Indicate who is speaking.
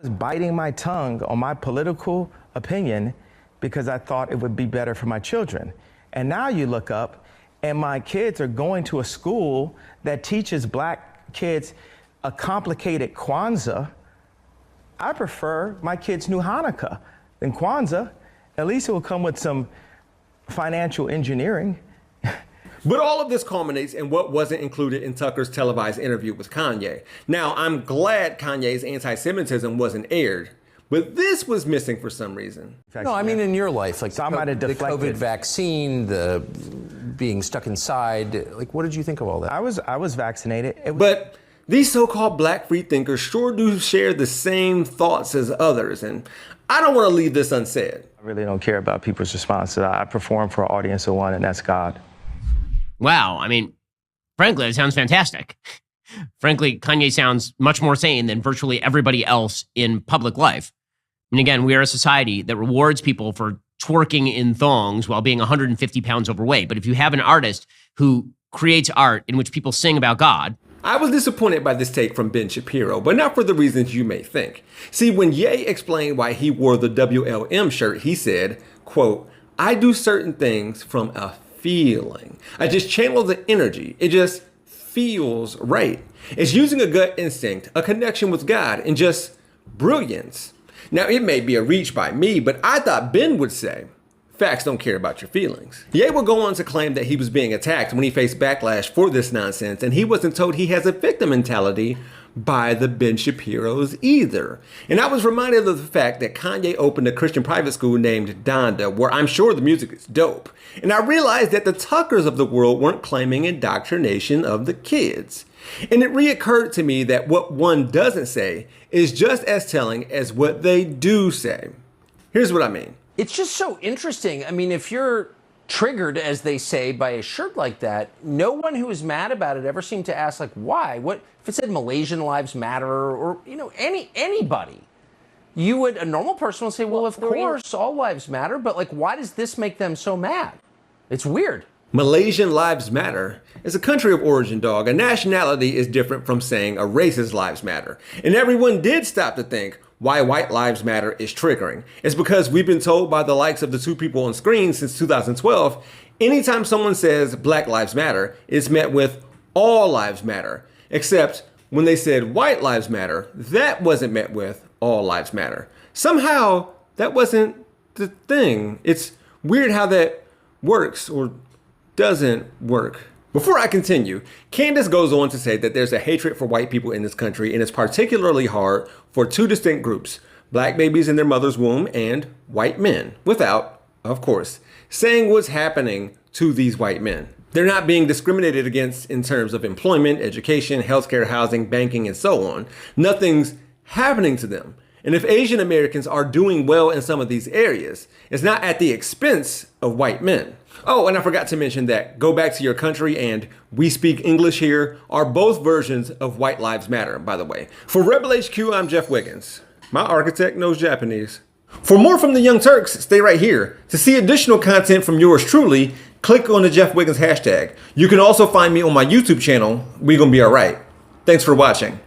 Speaker 1: was biting my tongue on my political opinion because I thought it would be better for my children. And now you look up and my kids are going to a school that teaches black kids a complicated Kwanzaa. I prefer my kids knew Hanukkah than Kwanzaa. At least it will come with some financial engineering.
Speaker 2: But all of this culminates in what wasn't included in Tucker's televised interview with Kanye. Now, I'm glad Kanye's anti-Semitism wasn't aired, but this was missing for some reason.
Speaker 3: No, I mean in your life, like
Speaker 1: So I might have
Speaker 3: the
Speaker 1: deflected.
Speaker 3: COVID vaccine, the being stuck inside. Like, what did you think of all that?
Speaker 1: I was vaccinated.
Speaker 2: But these so-called black free thinkers sure do share the same thoughts as others, and I don't want to leave this unsaid.
Speaker 1: I really don't care about people's response to that. I perform for an audience of one, and that's God.
Speaker 4: Wow. I mean, frankly, it sounds fantastic. Frankly, Kanye sounds much more sane than virtually everybody else in public life. And again, we are a society that rewards people for twerking in thongs while being 150 pounds overweight. But if you have an artist who creates art in which people sing about God.
Speaker 2: I was disappointed by this take from Ben Shapiro, but not for the reasons you may think. See, when Ye explained why he wore the WLM shirt, he said, quote, "I do certain things from a feeling. I just channel the energy. It just feels right. It's using a gut instinct, a connection with God, and just brilliance." Now, it may be a reach by me, but I thought Ben would say, facts don't care about your feelings. Ye would go on to claim that he was being attacked when he faced backlash for this nonsense, and he wasn't told he has a victim mentality by the Ben Shapiros either. And I was reminded of the fact that Kanye opened a Christian private school named Donda, where I'm sure the music is dope. And I realized that the Tuckers of the world weren't claiming indoctrination of the kids. And it reoccurred to me that what one doesn't say is just as telling as what they do say. Here's what I mean.
Speaker 3: It's just so interesting. I mean, if you're triggered, as they say, by a shirt like that, no one who is mad about it ever seemed to ask, like, why? What if it said Malaysian lives matter, or anybody? You would, a normal person would say, well, of course, all lives matter, but like, why does this make them so mad? It's weird.
Speaker 2: Malaysian lives matter is a country of origin, dog. A nationality is different from saying a race's lives matter. And everyone did stop to think why white lives matter is triggering. It's because we've been told by the likes of the two people on screen since 2012, anytime someone says Black Lives Matter, it's met with all lives matter. Except when they said white lives matter, that wasn't met with all lives matter. Somehow that wasn't the thing. It's weird how that works or doesn't work. Before I continue, Candace goes on to say that there's a hatred for white people in this country, and it's particularly hard for two distinct groups, black babies in their mother's womb and white men, without, of course, saying what's happening to these white men. They're not being discriminated against in terms of employment, education, healthcare, housing, banking, and so on. Nothing's happening to them. And if Asian Americans are doing well in some of these areas, it's not at the expense of white men. Oh, and I forgot to mention that Go Back to Your Country and We Speak English Here are both versions of White Lives Matter, by the way. For Rebel HQ, I'm Jeff Wiggins. My architect knows Japanese. For more from the Young Turks, stay right here. To see additional content from yours truly, click on the Jeff Wiggins hashtag. You can also find me on my YouTube channel, We Gonna Be Alright. Thanks for watching.